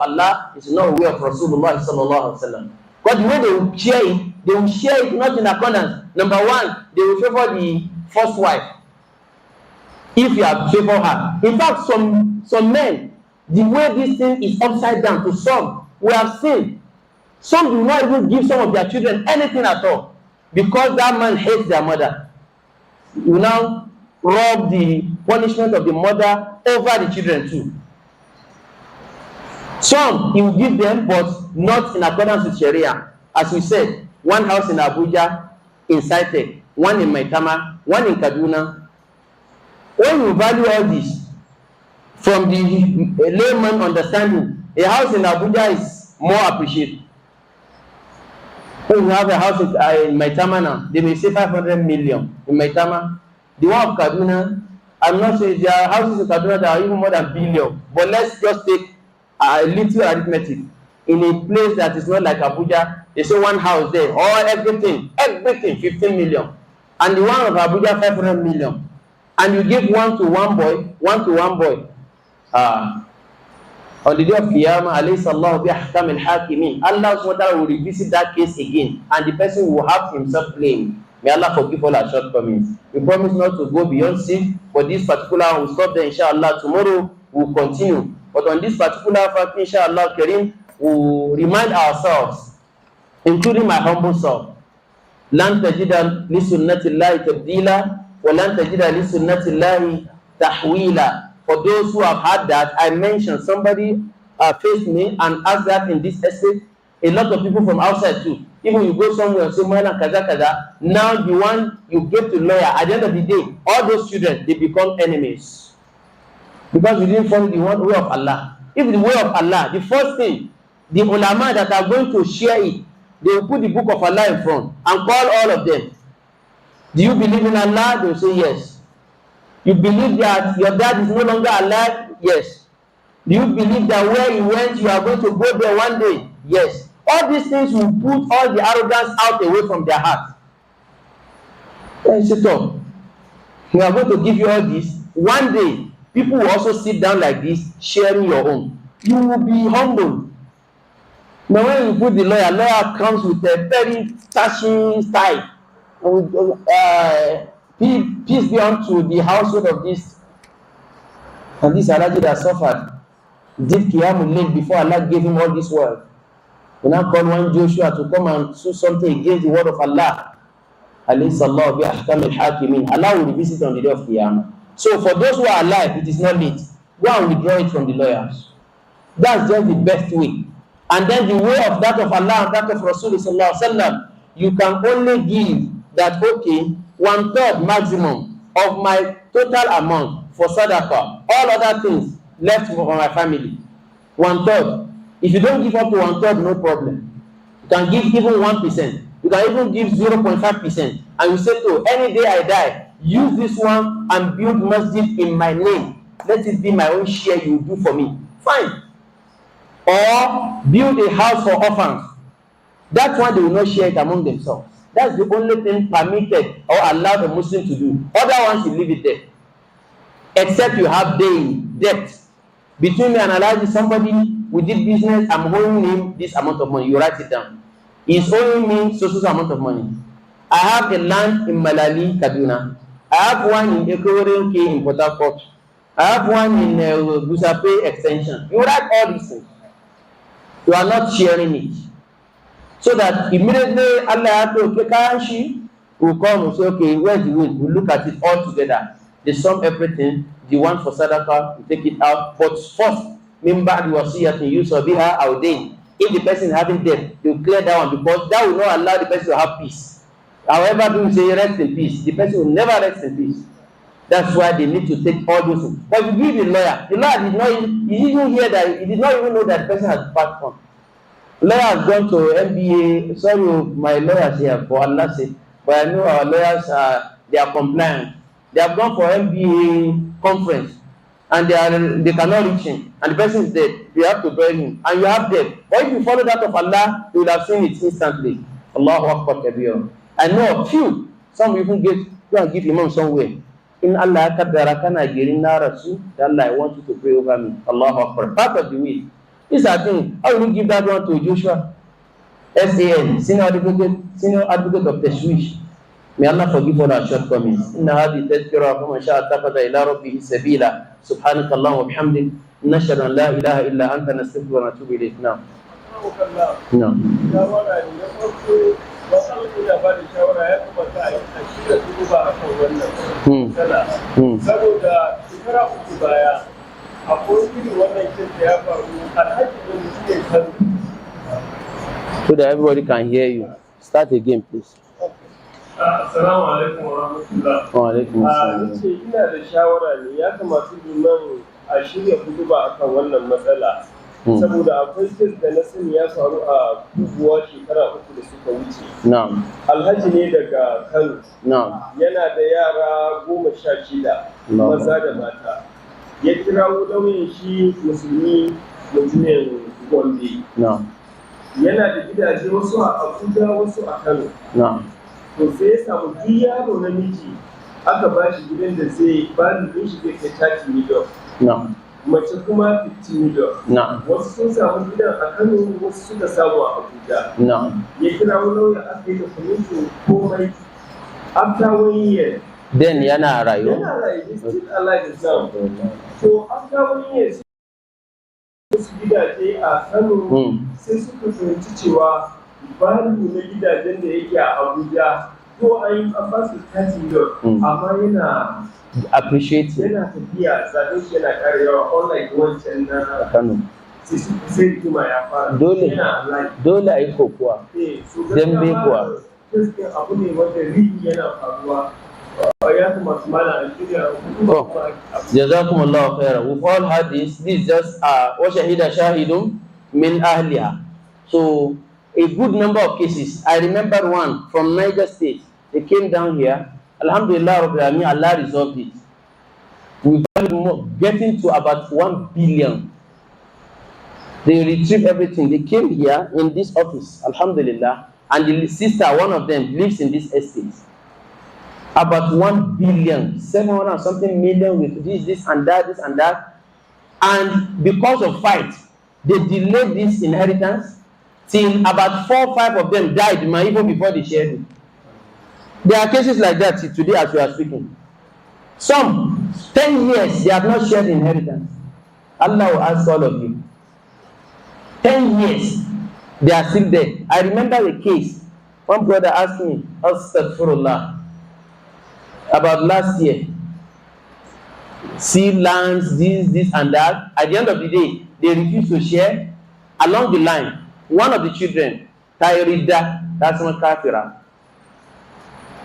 Allah, is not aware of Rasulullah sallallahu alaihi wasallam. But the way they will share it not in accordance. Number one, they will favor the first wife if you have favored her. In fact, some men, the way this thing is upside down to some, we have seen. Some do not even give some of their children anything at all because that man hates their mother. You now rub the punishment of the mother over the children too. Some he will give them, but not in accordance with Sharia. As we said, one house in Abuja, in Saitek, one in Maitama, one in Kaduna. When you value all this, from the layman understanding, a house in Abuja is more appreciated. When you have a house in Maitama now, they may say 500 million in Maitama. The one of Kaduna, I'm not saying there are houses in Kaduna that are even more than billion, but let's just take a little arithmetic. In a place that is not like Abuja, they say one house there, or everything 15 million, and the one of Abuja 500 million, and you give one to one boy. On the day of Qiyamah, alayhi sallahu bi ahkam al-hakimin, Allah subhanahu wa ta'ala will revisit that case again, and the person will have himself blamed. May Allah forgive all our shortcomings. We promise not to go beyond 6, but this particular will stop there, inshallah. Tomorrow we'll continue. But on this particular fact, inshallah, Kareem, we'll remind ourselves, including my humble self, lan tajida li sunnatillahi tabdila wa lan tajida li sunnatillahi tahwila. For those who have had that, I mentioned somebody faced me and asked that in this estate. A lot of people from outside too. Even you go somewhere and say, Moana, kaza, kaza. Now the one you give to lawyer, at the end of the day, all those children, they become enemies. Because you didn't follow the way of Allah. If the way of Allah, the first thing, the ulama that are going to share it, they will put the book of Allah in front and call all of them. Do you believe in Allah? They will say yes. You believe that your dad is no longer alive? Yes. Do you believe that where he went, you are going to go there one day? Yes. All these things will put all the arrogance out away from their heart. Then sit up. We are going to give you all this. One day, people will also sit down like this, sharing your own. You will be humble. Now when you put the lawyer comes with a very touching style. Peace be unto the household of this. And this Alaji that suffered did Qiyamul Layl before Allah gave him all this world. We now call one Joshua to come and do something against the word of Allah. Alayhi sallahu bi ahkam al-hakimin. Allah will revisit on the day of Qiyamah. So for those who are alive, it is not late. Go and withdraw it from the lawyers. That's just the best way. And then the way of that of Allah and that of Rasulullah sallallahu alaihi wasallam, you can only give that, okay, 1/3 maximum of my total amount for sadaqah. All other things left for my family. 1/3. If you don't give up to 1/3, no problem. You can give even 1%. You can even give 0.5%. And you say, to any day I die, use this one and build masjid in my name. Let it be my own share you do for me. Fine. Or build a house for orphans. That one they will not share it among themselves. That's the only thing permitted or allowed a Muslim to do. Other ones you leave it there. Except you have debt. Between me and Allah, somebody, we did business, I'm owing him this amount of money. You write it down. He's owing me so amount of money. I have a land in Malali, Kaduna. I have one in Ekwere in Port Harcourt. I have one in Busape Extension. You write all these things. You are not sharing it. So that immediately Allah will come and say, okay, where's the will? We'll look at it all together. They sum everything. The one for sadaqah, we take it out. But first, remember the wasiyat in use of biha awdain. If the person is having debt, they will clear that one because that will not allow the person to have peace. However, people say rest in peace. The person will never rest in peace. That's why they need to take all those things. But if you give the lawyer did not, he did not even know that the person has passed on. Lawyer has gone to MBA. Sorry, my lawyers here, for Allah's sake. But I know our lawyers they are compliant. They have gone for MBA conference and they cannot reach him. And the person is dead. You have to bury him. And you have debt. But if you follow that of Allah, you will have seen it instantly. Allahu Akbar Kabir. I know a few. Some even go and give Imam somewhere. In Allah Kaddara kana girin na rasu. Allah, I want you to pray over me. Allahu Akbar. Part of the will. These are things. How will you give that one to Joshua? SAN, senior advocate of Tashwish. May Allah forgive all our shortcomings. إن هذه تذكرة فمن شاء اتخذ إلى ربه سبيلا سبحانك اللهم وبحمدك نشهد أن لا إله إلا أنت نستغفرك ونتوب إليك. نعم. نعم. saboda shekara uku baya akwai irin wannan kin da ya faru alhaji da mutum ya faru. So that everybody can hear you. Start again, please. Assalamu alaikum wa rahmatullah. Wa alaikum assalam. Nace ina da shawara ne ya kamata liman a shirya kutuba akan wannan matsala. Saboda akwai kes da na sani ya faru a kubuwa shekara uku da suka wuce. Na'am. Alhaji ne daga Kano. Na'am. Yana da yara 16 maza da mata. Ya kira lauyin shi musulmi mutumin Gombe. Na'am. Yana da gidaje wasu a Abuja wasu a Kano. Na'am. To sai ya samu duk yaro namiji aka ba shi gidan da zai ba ni shi zai kai 30 miliyan. Na'am. Mace kuma 50 miliyan. Na'am. Wasu sun samu gidan a Kano wasu suka samu a Abuja. Na'am. Ya kira lauya aka yi da kwamitin komai. After 1 year. Then yana rayu. Yana rayu, he's still alive now. So after 1 year wasu gidaje a Kano sai suka fahimci cewa balu na gidajen da yake a Abuja ko an yi an ba su 30 miliyan amma yana appreciate yana tafiya zaɓen shi yana ƙara yawa unlike wancan na Kano. sai rigima ya fara Dole a yi kokuwa. Dambe kuwa. Gaskiya abu ne wanda rigi yana faruwa. Ya kamata mana a shirya Jazakumullahu khairan. We've all heard this. This is just wa shahida shahidun min ahliha. So a good number of cases. I remember one from Niger State. They came down here. Alhamdulillah, Rabbil Alamin, Allah resolved it. We got getting to about 1 billion. They retrieved everything. They came here in this office, Alhamdulillah, and the sister, one of them, lives in this estate. About 1 billion, 700 something million with this and that. And because of fight, they delayed this inheritance till about 4 or 5 of them died, even before they shared it. There are cases like that today as we are speaking. Some 10 years they have not shared inheritance. Allah will ask all of you. 10 years they are still there. I remember a case. One brother asked me, Astaghfirullah, about last year. See lands, this and that. At the end of the day, they refused to share. Along the line, one of the children, Tayrida, that's one kafira,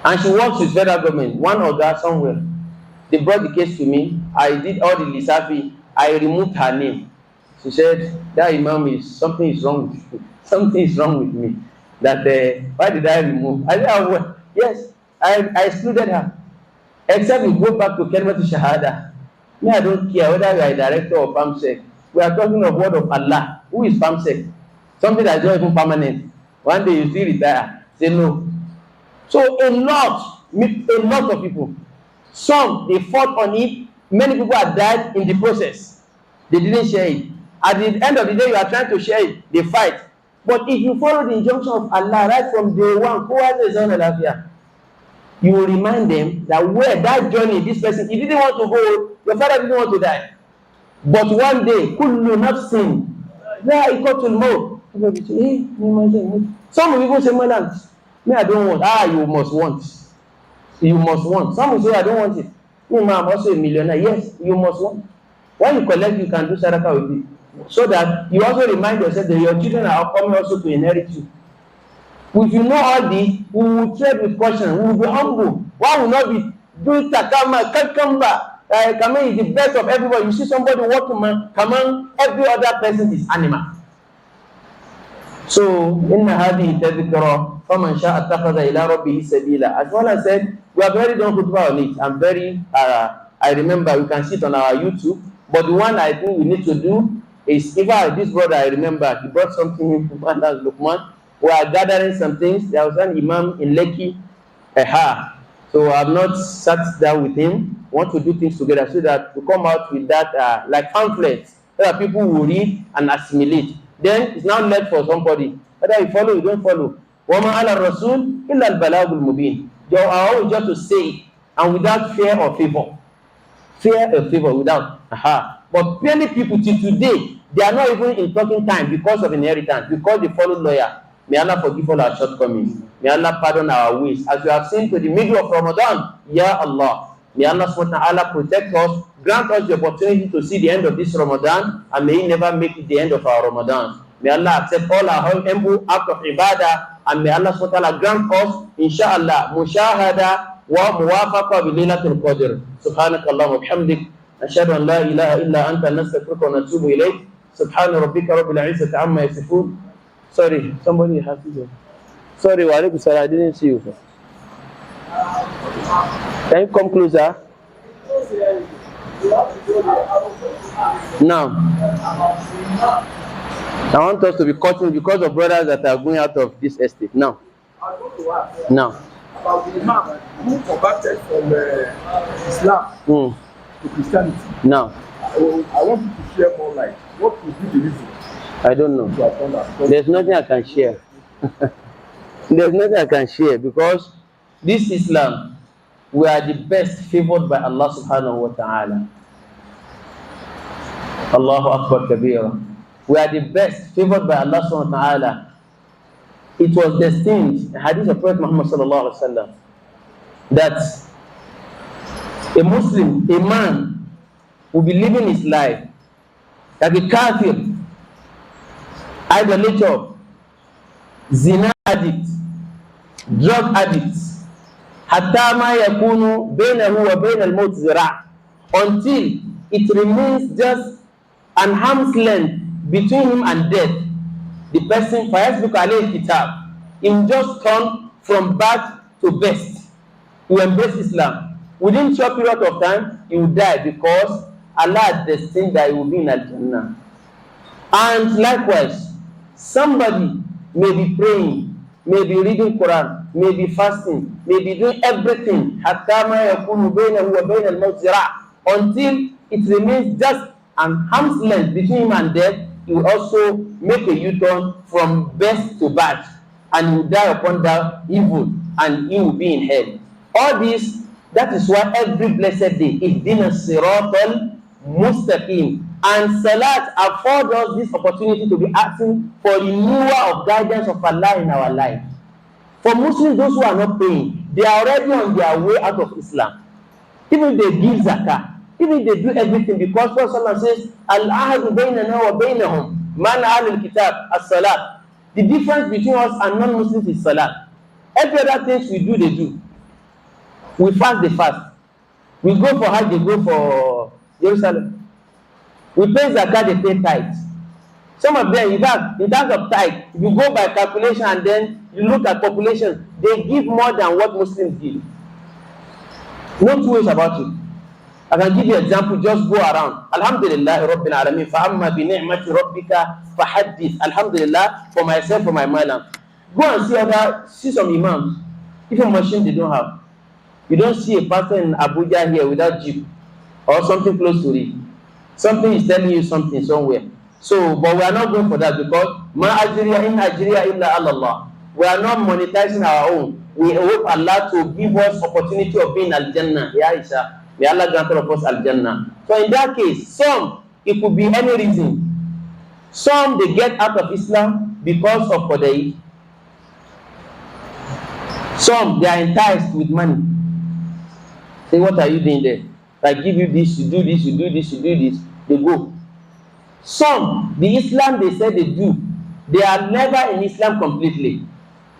and she works with federal government, one or that somewhere. They brought the case to me. I did all the lisafi. I removed her name. She said, that imam something is wrong with you. Something is wrong with me. That why did I remove? I said, well, yes, I excluded her. Except we go back to Kalima to Shahada. Me, I don't care whether you are a director or PAMSEC. We are talking of word of Allah. Who is PAMSEC? Something that is not even permanent. One day you still retire. Say no. So a lot of people. Some they fought on it. Many people have died in the process. They didn't share it. At the end of the day, you are trying to share it. They fight. But if you follow the injunction of Allah right from day one, who has his own life? You will remind them that where that journey, this person, he didn't want to go, your father didn't want to die. But one day, kullu nafsin dha'iqatul maut. Some will even say, madam, me, I don't want. You must want. You must want. Some will say, I don't want it. Me, I'm also a millionaire. Yes, you must want. When you collect, you can do sadaqah with it. So that you also remind yourself that your children are coming also to inherit you. If you know all this, we will tread with caution. We will be humble. One will not be doing takama, kakamba. Kaman is the best of everybody. You see somebody walking, Kaman, every other person is animal. So, inna hadihi tadhkara faman sha'a attakhadha ila rabbihi sabila. As well as said, we have already done khutbah on it. I'm very, I remember we can see it on our YouTube. But the one I think we need to do is, even this brother I remember, he brought something from Allah's Luqman. We are gathering some things. There was an imam in Lekki, so I have not sat down with him. We want to do things together so that we come out with that, like pamphlets. so that people will read and assimilate. Then it's now left for somebody. Whether you follow, you don't follow. وَمَا عَلَى الرَّسُولِ إِلَّا الْبَلَاغُ الْمُبِينُ. They are always just to say it, and without fear or favor. Fear or favor without. But many people till today, they are not even in talking time because of inheritance, because they follow lawyer. May Allah forgive all our shortcomings. May Allah pardon our ways. As we have seen to the middle of Ramadan, Ya Allah. May Allah SWT protect us, grant us the opportunity to see the end of this Ramadan, and may He never make it the end of our Ramadan. May Allah accept all our humble act of ibadah, and may Allah SWT grant us, inshallah, mushahada wa muwafaqa bi Laylatul Qadr. Subhanakallahumma wa bihamdik, ashhadu an la ilaha illa anta, nastaghfiruka wa natubu ilayk. Subhana rabbika rabbil izzati amma yasifun. Sorry, somebody has to go. Sorry, wa alaikum salam, I didn't see you. Can you come closer? Now, I want us to be cutting because of brothers that are going out of this estate. Now, About the Imam who converted from Islam to Christianity. Now, I want you to share more light. What would be the reason? I don't know. There's nothing I can share. There's nothing I can share because this Islam, we are the best favored by Allah subhanahu wa ta'ala. Allahu Akbar Kabira. We are the best favored by Allah subhanahu wa ta'ala. It was destined, hadith of Prophet Muhammad sallallahu alaihi wasallam, that a Muslim, a man, will be living his life like a kafir, idolater, zina addict, drug addict, hatta ma yakunu bainahu wa bain al-maut zira', until it remains just an arm's length between him and death. The person, فَيَسْبِقُ عَلَيْهِ الْكِتَابِ, he will just turn from bad to best. He will embrace Islam. Within a short period of time, he will die because Allah has destined that he will be in Al-Jannah. And likewise, somebody may be praying, may be reading Quran, may be fasting, may be doing everything, حَتَّى مَا يَكُونُ بَيْنَهُ وَبَيْنَ الْمَوْتِ زِرَاعٌ, until it remains just an arm's length between him and death. He will also make a U-turn from best to bad, and he will die upon that evil, and he will be in hell. All this, that is why every blessed day, ihdina siratal mustaqim, and Salat affords us this opportunity to be asking for renewal of guidance of Allah in our life. For Muslims, those who are not paying, they are already on their way out of Islam. Even if they give zakah, even if they do everything, because Prophet says, Al-ahadu baynana wa baynahum man ahlul kitab as-salat. The difference between us and non-Muslims is salat. Every other things we do, they do. We fast, they fast. We go for Hajj, they go for Jerusalem. We pay zakat, they pay tithes. Some of them, in fact, in terms of tithe, if you go by calculation and then you look at population, they give more than what Muslims give. No two ways about it. I can give you an example, just go around. Alhamdulillah, Rabbil Alameen, fa'amma bi ni'mati rabbika fahaddith. Alhamdulillah, for myself, for my malam. Go and see some imams. Even machine they don't have. You don't see a pastor in Abuja here without jeep or something close to it. Something is telling you something somewhere. So, but we are not going for that because ma ajriya in ajriya illa Allah. We are not monetizing our own. We hope Allah to give us opportunity of being Al-Jannah. Ya Isha. May Allah grant all of us Al-Jannah. So in that case, some, it could be any reason. Some, they get out of Islam because of Qadai. Some, they are enticed with money. Say, what are you doing there? I give you this, you do this, you do this, you do this. They go. Some, the Islam they say they do, they are never in Islam completely.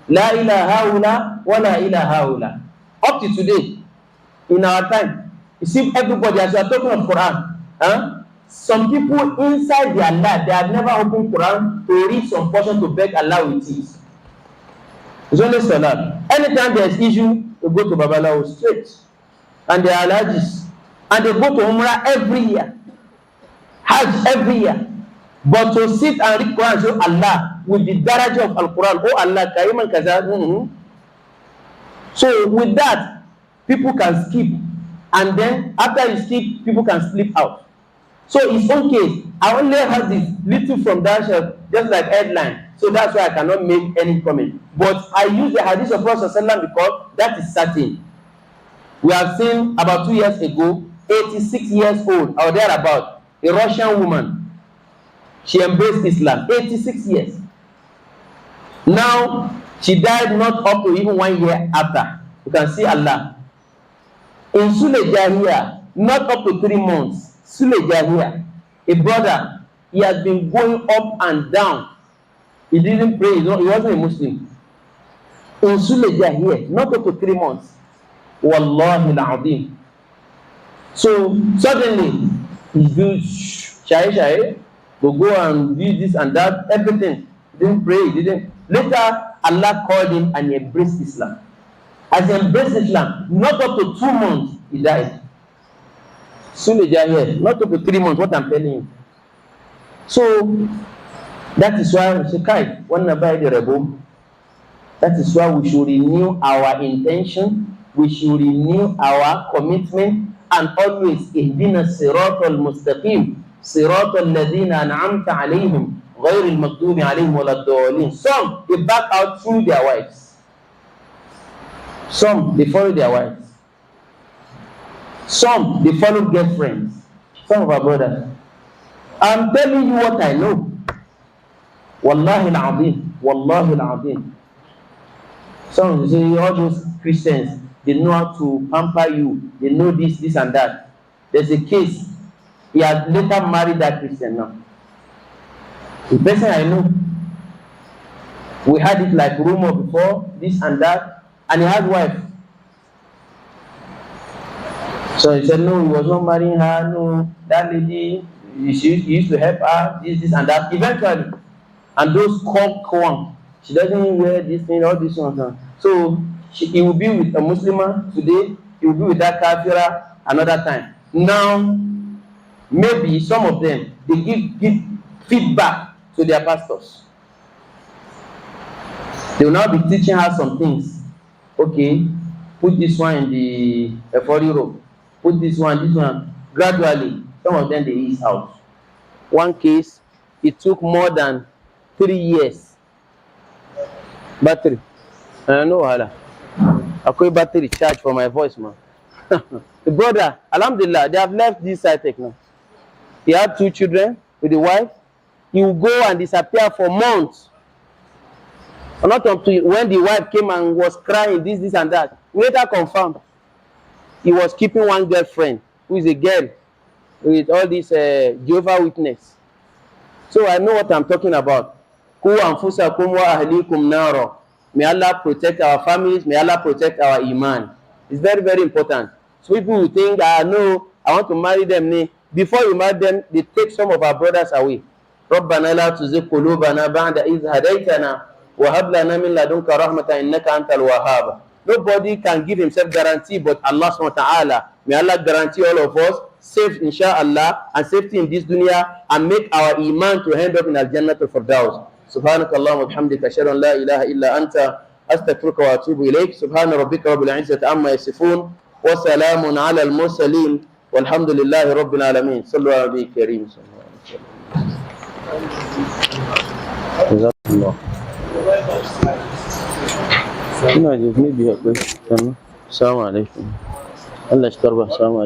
La ilaha illa wa la ilaha illa. Up to today, in our time, you see everybody, as you are talking of Quran, some people inside their life, they have never opened Quran to read some portion to beg Allah with it. It's only Salat. Anytime there is issue, they go to Babalawo straight. And they are allergies. And they go to Umrah every year. Hajj every year. But to sit and read Quran and say Allah with the daraja of Al-Quran, oh Allah, Kaiman Kaza. So with that, people can skip. And then after you skip, people can sleep out. So his own case, I only have this little from that shelf, just like headline. So that's why I cannot make any comment. But I use the hadith of Prophet ﷺ because that is certain. We have seen about 2 years ago, 86 years old or thereabout, a Russian woman. She embraced Islam, 86 years. Now, she died not up to even 1 year after. You can see Allah. In Sule Jahia, not up to 3 months, Sule Jahia, a brother, he has been going up and down. He didn't pray, he wasn't a Muslim. In Sule Jahia, not up to 3 months. Wallahi al-Azim. So suddenly, he goes, shy, go and do this and that, everything. He didn't pray, he didn't. Later, Allah called him and he embraced Islam. As he embraced Islam, not up to 2 months, he died. Sule Jahia, not up to 3 months, what I'm telling you. So, that is why we say, Kai, one by the rebel. That is why we should renew our intention, we should renew our commitment, and always ihdina siratal mustaqim, siratal ladina an'amta alayhim, ghayril maghdubi alayhim waladdallin. Some they back out through their wives. Some they follow their wives. Some they follow girlfriends. Some of our brothers. I'm telling you what I know. Wallahi al-azim. Wallahi al-azim. Some say all those Christians, they know how to pamper you. They know this, this and that. There's a case. He has later married that Christian now. The person I know, we had it like rumor before, this and that, and he had wife. So he said, no, he was not marrying her, no, that lady, he used to help her, this and that. Eventually, and those one, she doesn't wear this thing, all this one. So he will be with a Muslim today, he will be with that kafira another time. Now, maybe some of them, they give feedback to their pastors. They will now be teaching her some things. Okay, put this one in the F40 rope. Put this one. Gradually, some of them they ease out. One case, it took more than 3 years. Battery. No, hala. I got battery charge for my voice, man. The brother, alhamdulillah, they have left this side now. He had 2 children with the wife. He will go and disappear for months. Not until when the wife came and was crying, this and that. Later confirmed. He was keeping one girlfriend, who is a girl, with all this Jehovah's Witness. So I know what I'm talking about. Ku anfusakum wa ahlikum nara. May Allah protect our families. May Allah protect our iman. It's very, very important. So people will think, no, I want to marry them. Before you marry them, they take some of our brothers away. رَبَّنَا لَا تُزِغْ قُلُوبَنَا بَعْدَ إِذْ هَدَيْتَنَا وَهَبْ لَنَا مِن لَّدُنكَ رَحْمَةً إِنَّكَ أَنتَ الْوَهَّابُ. Nobody can give himself guarantee but Allah subhanahu wa ta'ala. May Allah guarantee all of us safe inshallah and safety in this dunya and make our iman to end up in al-Jannah al-Firdaus. Subhanakallahumma wa bihamdika ashhadu an la ilaha illa anta astaghfiruka wa atubu ilayk. Subhana rabbika rabbil izzati amma yasifun wa salamun ala al-mursalin walhamdulillahi rabbil alamin. Sallu ala nabiyil kareem. Jazakallah. Ina ji maybe akwai. Assalamu alaikum. Allah shi karba. Assalamu alaikum.